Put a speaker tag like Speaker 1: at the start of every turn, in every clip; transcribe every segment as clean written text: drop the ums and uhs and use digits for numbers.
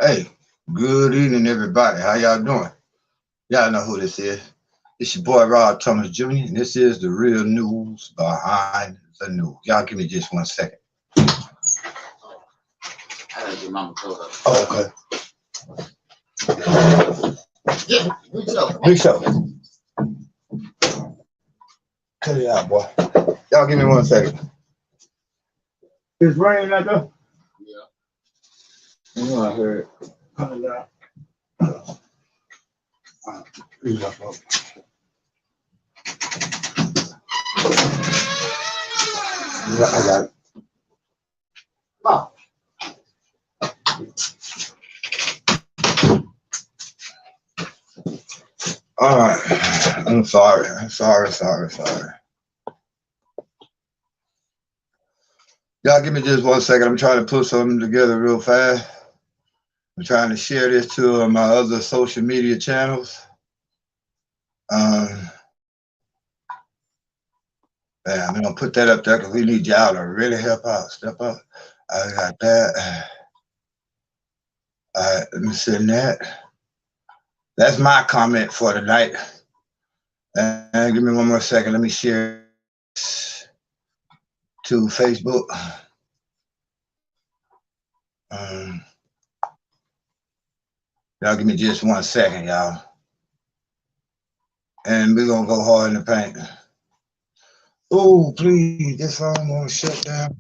Speaker 1: Hey, good evening, everybody. How y'all doing? Y'all know who this is. It's your boy Rob Thomas Jr., and this is the real news behind the news. Y'all give me just 1 second.
Speaker 2: I gotta get mama clothes up.
Speaker 1: Oh, okay.
Speaker 2: Yeah, big show.
Speaker 1: Big show. Cut it out, boy. Y'all give me 1 second. It's raining out there?
Speaker 2: Yeah. You know I heard.
Speaker 1: Cut it out. Yeah, I got it.
Speaker 2: Oh.
Speaker 1: All right. I'm sorry. Y'all give me just 1 second. I'm trying to put something together real fast. I'm trying to share this to my other social media channels. Yeah, I'm gonna put that up there because we need y'all to really help out. Step up. I got that. All right, let me send that. That's my comment for tonight. And give me 1 more second. Let me share this to Facebook. Y'all give me just 1 second, y'all. And we're gonna go hard in the paint. Oh, please, this phone won't shut down.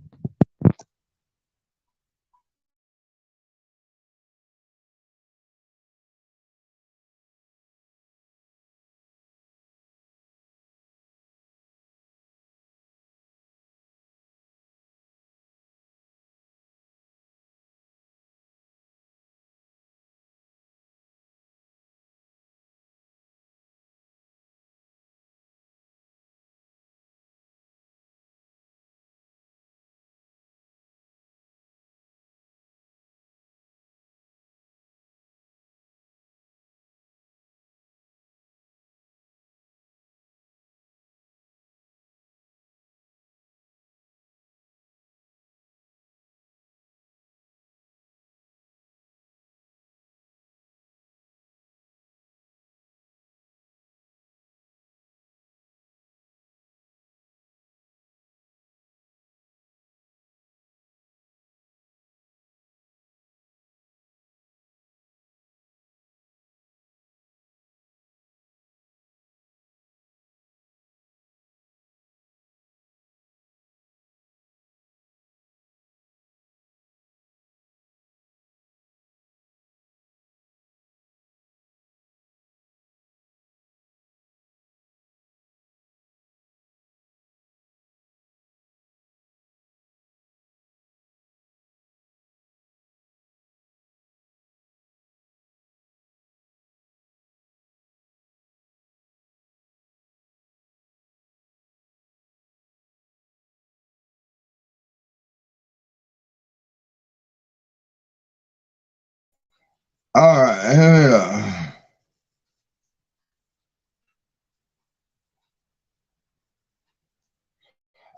Speaker 1: All right, here we go.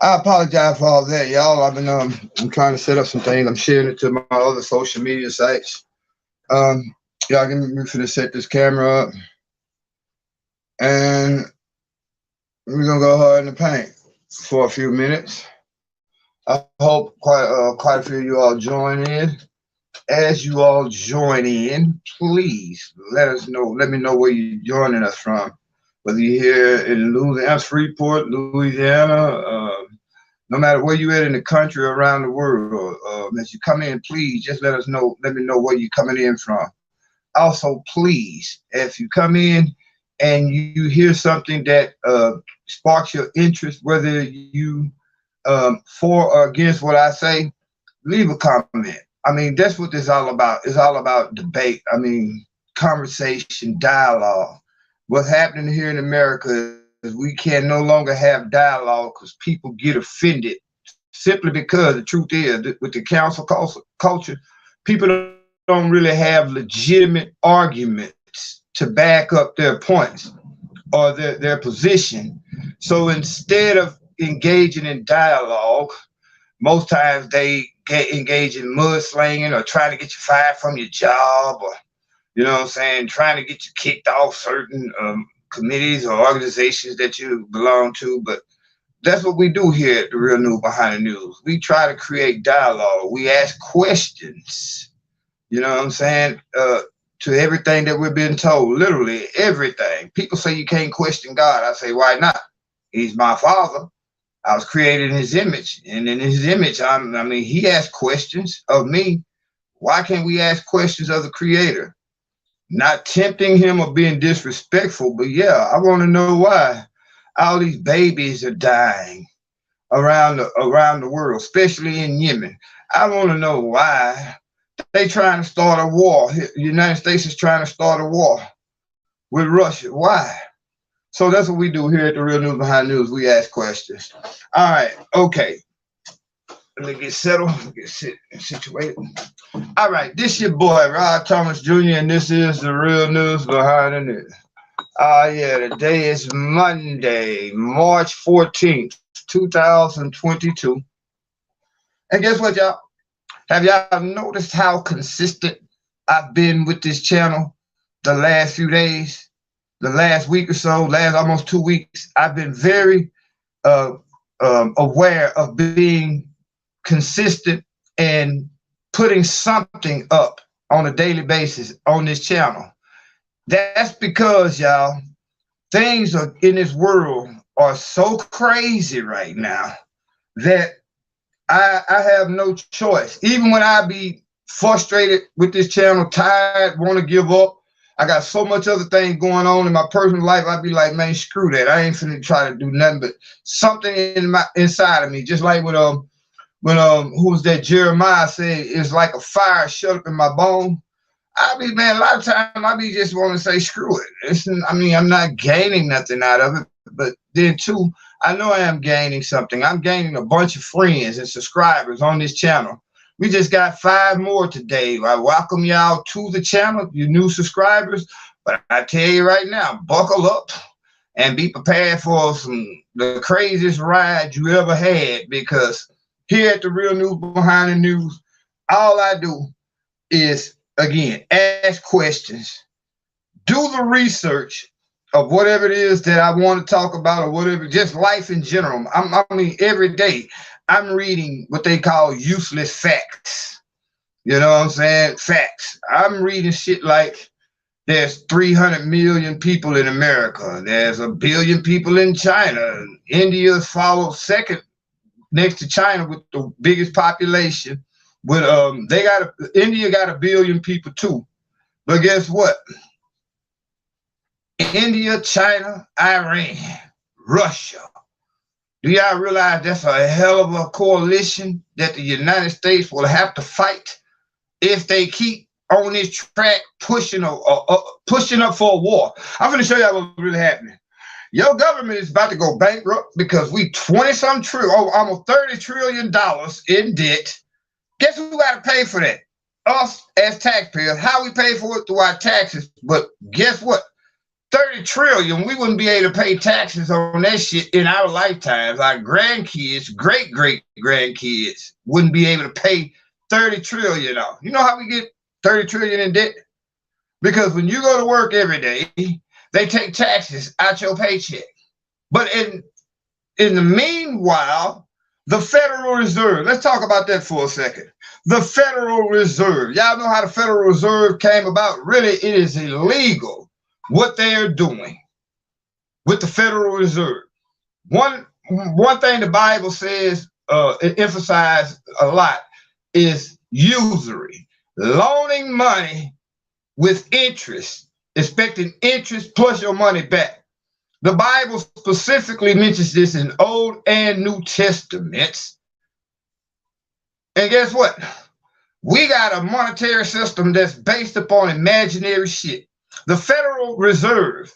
Speaker 1: I apologize for all that, y'all. I've been I'm trying to set up some things. I'm sharing it to my other social media sites. Y'all give me for to set this camera up, and we're gonna go hard in the paint for a few minutes. I hope quite a few of you all join in. As you all join in, please let us know. Let me know where you're joining us from. Whether you're here in Louisiana, Freeport, Louisiana, no matter where you're at in the country or around the world, as you come in, please just let us know. Let me know where you're coming in from. Also, please, if you come in and you hear something that sparks your interest, whether you for or against what I say, leave a comment. I mean, that's what this is all about. It's all about debate. I mean, conversation, dialogue. What's happening here in America is we can no longer have dialogue because people get offended simply because the truth is with the council culture, people don't really have legitimate arguments to back up their points or their position. So instead of engaging in dialogue, Most times they get engaged in mudslinging or trying to get you fired from your job, or you know what I'm saying, trying to get you kicked off certain committees or organizations that you belong to. But that's what we do here at The Real News Behind the News. We try to create dialogue. We ask questions, you know what I'm saying, to everything that we're being told, literally everything. People say you can't question God. I say, why not? He's my father. I was created in his image, and in his image, I mean, he asked questions of me. Why can't we ask questions of the creator? Not tempting him or being disrespectful, but yeah, I want to know why all these babies are dying around the world, especially in Yemen. I want to know why they trying to start a war. The United States is trying to start a war with Russia. Why? So that's what we do here at The Real News Behind News. We ask questions. All right, okay. Let me get settled, situated. All right, this your boy, Rod Thomas Jr., and this is The Real News Behind the News. Yeah, today is Monday, March 14th, 2022. And guess what, y'all? Have y'all noticed how consistent I've been with this channel the last few days, the last week or so, last almost 2 weeks? I've been very aware of being consistent and putting something up on a daily basis on this channel. That's because, y'all, things are in this world are so crazy right now that I have no choice. Even when I be frustrated with this channel, tired, want to give up, I got so much other things going on in my personal life, I'd be like, man, screw that. I ain't finna try to do nothing, but something inside of me, just like when who was that, Jeremiah said, it's like a fire shut up in my bone. Man, a lot of times I be just want to say, screw it. I mean, I'm not gaining nothing out of it, but then too, I know I am gaining something. I'm gaining a bunch of friends and subscribers on this channel. We just got 5 more today. I welcome y'all to the channel, you new subscribers. But I tell you right now, buckle up and be prepared for the craziest ride you ever had, because here at The Real News Behind the News, all I do is, again, ask questions, do the research of whatever it is that I want to talk about, or whatever, just life in general. I mean, every day I'm reading what they call useless facts. You know what I'm saying? Facts. I'm reading shit like there's 300 million people in America. There's 1 billion people in China. India follows second next to China with the biggest population. With India got 1 billion people too. But guess what? India, China, Iran, Russia. Do y'all realize that's a hell of a coalition that the United States will have to fight if they keep on this track pushing up for a war? I'm going to show y'all what's really happening. Your government is about to go bankrupt because we 20-some trillion, almost $30 trillion in debt. Guess who got to pay for that? Us as taxpayers. How we pay for it? Through our taxes. But guess what? 30 trillion, we wouldn't be able to pay taxes on that shit in our lifetimes. Our grandkids, great-great-grandkids wouldn't be able to pay 30 trillion off. You know how we get 30 trillion in debt? Because when you go to work every day, they take taxes out your paycheck. But in the meanwhile, the Federal Reserve, let's talk about that for a second. The Federal Reserve, y'all know how the Federal Reserve came about? Really, it is illegal what they are doing with the Federal Reserve. One thing the Bible says, it emphasizes a lot, is usury, loaning money with interest, expecting interest plus your money back. The Bible specifically mentions this in Old and New Testaments. And guess what? We got a monetary system that's based upon imaginary shit. The Federal Reserve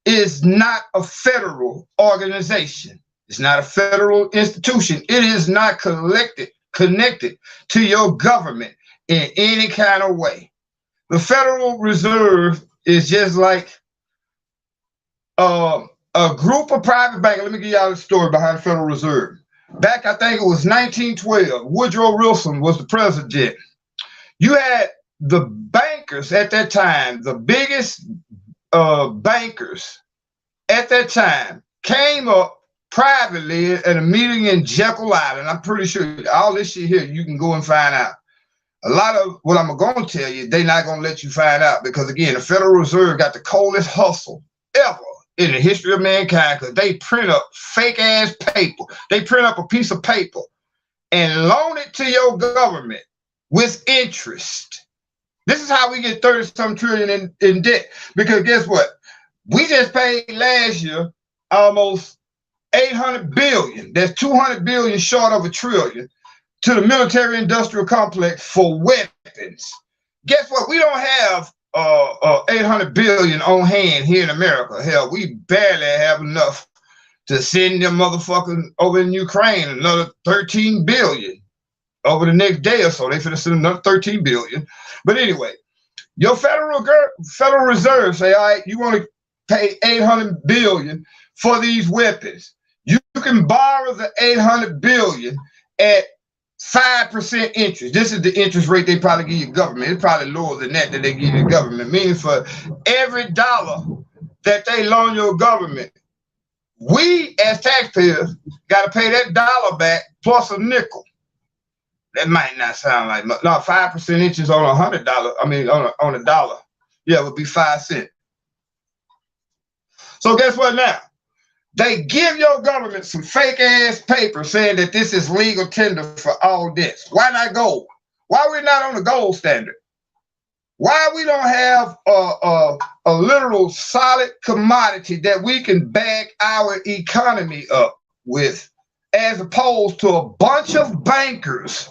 Speaker 1: is not a federal organization. It's not a federal institution. It is not connected to your government in any kind of way. The Federal Reserve is just like a group of private bankers. Let me give y'all the story behind the Federal Reserve. Back, I think it was 1912, Woodrow Wilson was the president. You had the bankers at that time, the biggest bankers at that time came up privately at a meeting in Jekyll Island. I'm pretty sure all this shit here, you can go and find out. A lot of what I'm going to tell you, they're not going to let you find out because, again, the Federal Reserve got the coldest hustle ever in the history of mankind because they print up fake-ass paper. They print up a piece of paper and loan it to your government with interest. This is how we get 30-some trillion in debt. Because guess what? We just paid last year almost 800 billion. That's 200 billion short of a trillion to the military-industrial complex for weapons. Guess what? We don't have 800 billion on hand here in America. Hell, we barely have enough to send them motherfuckers over in Ukraine another 13 billion over the next day or so. They finna send another 13 billion. But anyway, your Federal Reserve say, all right, you want to pay 800 billion for these weapons. You can borrow the 800 billion at 5% interest. This is the interest rate they probably give you government. It's probably lower than that they give you government. Meaning for every dollar that they loan your government, we as taxpayers got to pay that dollar back plus a nickel. That might not sound like much. No, 5% interest on $100. I mean, on a dollar. Yeah, it would be 5 cents. So guess what now? They give your government some fake ass paper saying that this is legal tender for all debts. Why not gold? Why we not on the gold standard? Why we don't have a literal solid commodity that we can back our economy up with, as opposed to a bunch of bankers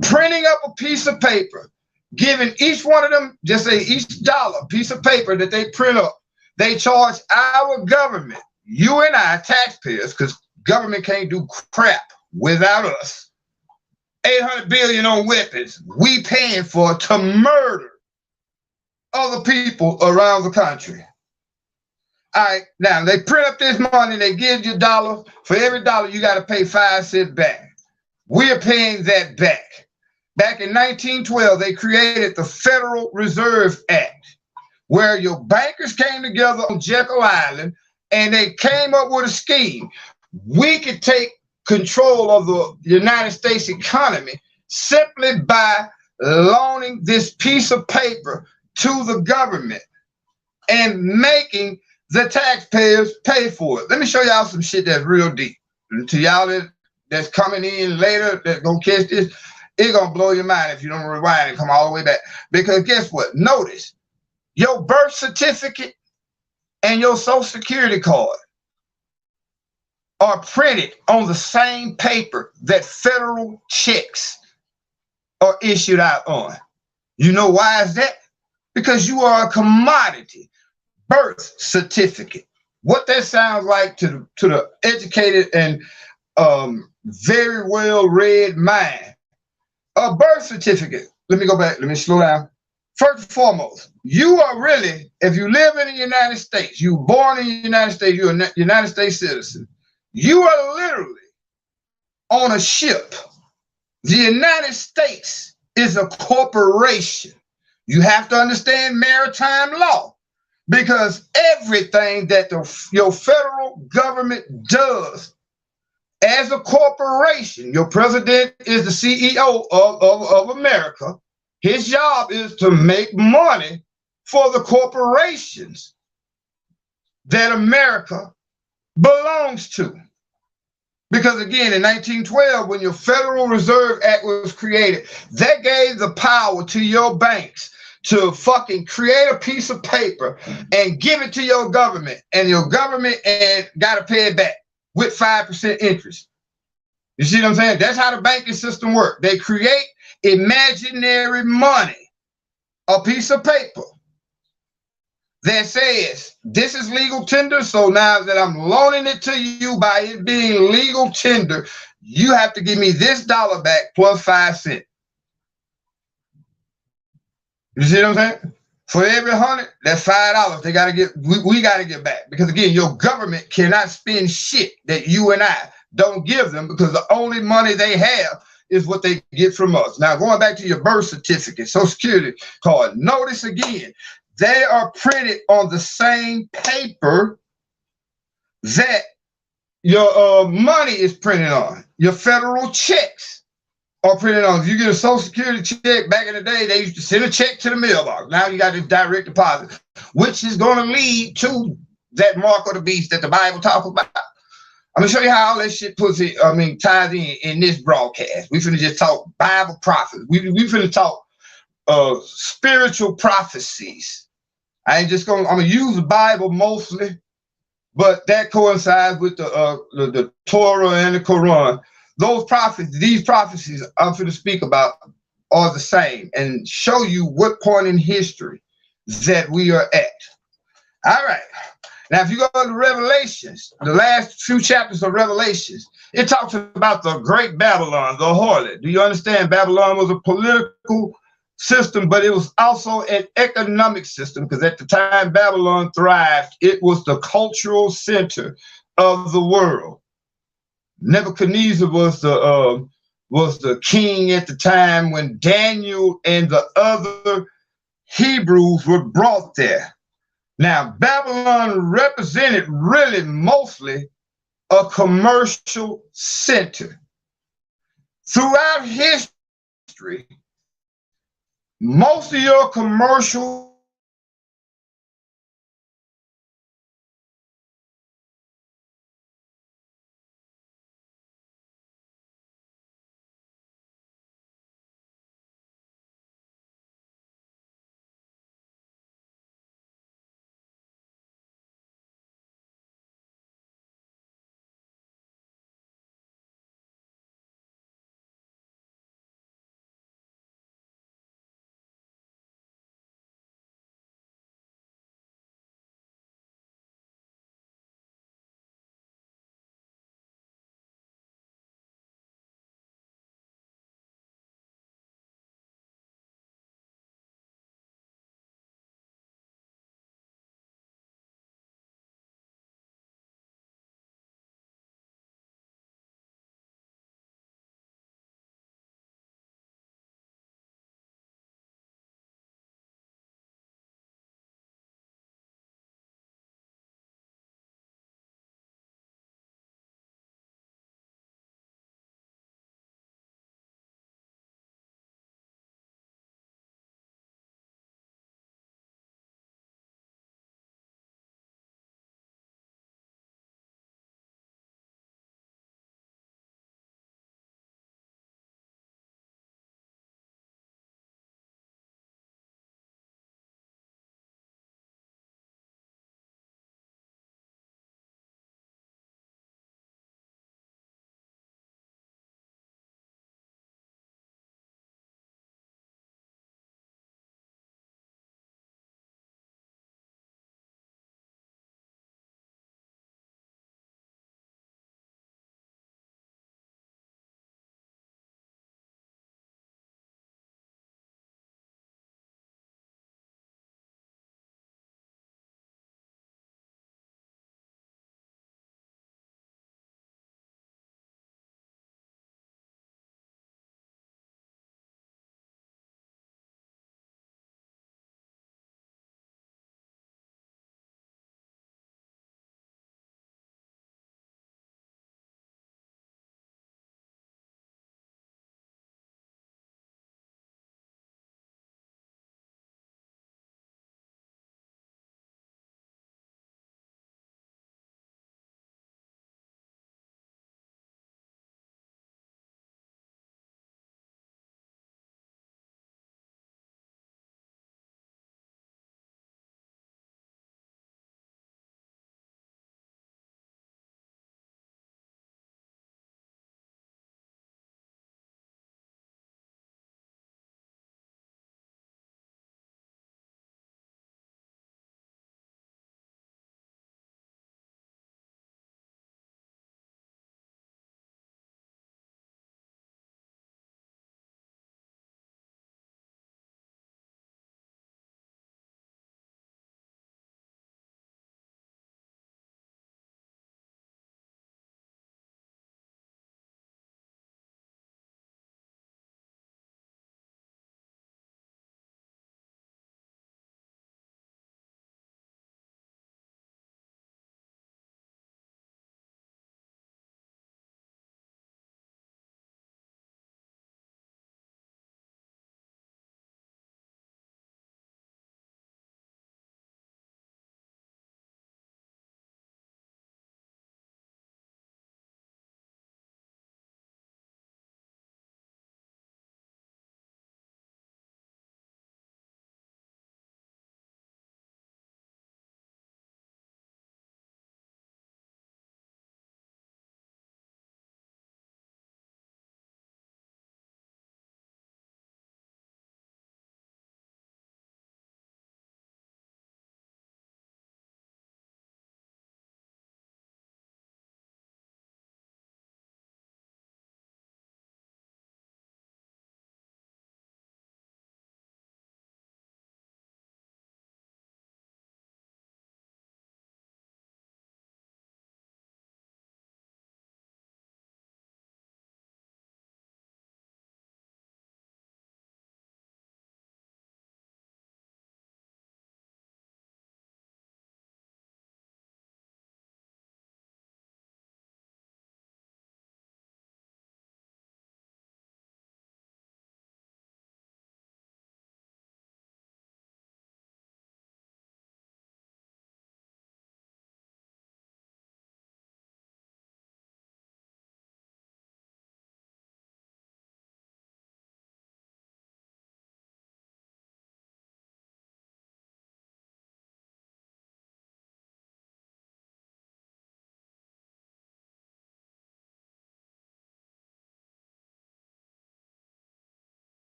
Speaker 1: printing up a piece of paper, giving each one of them, just say each dollar piece of paper that they print up, they charge our government, you and I, taxpayers, because government can't do crap without us, 800 billion on weapons we paying for to murder other people around the country. All right, now they print up this money, they give you $1. For every dollar, you got to pay 5 cents back. We're paying that back. Back in 1912, they created the Federal Reserve Act, where your bankers came together on Jekyll Island and they came up with a scheme. We could take control of the United States economy simply by loaning this piece of paper to the government and making the taxpayers pay for it. Let me show y'all some shit that's real deep. And to y'all that's coming in later that's gonna catch this, it's gonna blow your mind if you don't rewind and come all the way back. Because guess what? Notice your birth certificate and your social security card are printed on the same paper that federal checks are issued out on. You know why is that? Because you are a commodity. Birth certificate. What that sounds like to the educated and very well read mind. A birth certificate. Let me go back. Let me slow down. First and foremost, you are really, if you live in the United States, you were born in the United States, you're a United States citizen, you are literally on a ship. The United States is a corporation. You have to understand maritime law, because everything that your federal government does as a corporation, your president is the CEO of America. His job is to make money for the corporations that America belongs to. Because again, in 1912, when your Federal Reserve Act was created, that gave the power to your banks to fucking create a piece of paper and give it to your government, and your government got to pay it back with 5% interest. You see what I'm saying? That's how the banking system works. They create imaginary money, a piece of paper that says this is legal tender, so now that I'm loaning it to you by it being legal tender, you have to give me this dollar back plus 5 cents. You see what I'm saying? For every 100, that's $5 they gotta get, we gotta get back. Because again, your government cannot spend shit that you and I don't give them, because the only money they have is what they get from us. Now, going back to your birth certificate, Social Security card, notice again, they are printed on the same paper that your money is printed on. Your federal checks are printed on. If you get a Social Security check, back in the day, they used to send a check to the mailbox. Now you got this direct deposit, which is going to lead to that mark of the beast that the Bible talks about. I'm gonna show you how all that shit ties in this broadcast. We finna just talk Bible prophecy. We finna talk spiritual prophecies. I'm gonna use the Bible mostly, but that coincides with the Torah and the Quran. These prophecies I'm finna speak about are the same, and show you what point in history that we are at. All right. Now, if you go to Revelations, the last few chapters of Revelations, it talks about the great Babylon, the harlot. Do you understand? Babylon was a political system, but it was also an economic system, because at the time Babylon thrived, it was the cultural center of the world. Nebuchadnezzar was the king at the time when Daniel and the other Hebrews were brought there. Now, Babylon represented really mostly a commercial center. Throughout history, most of your commercial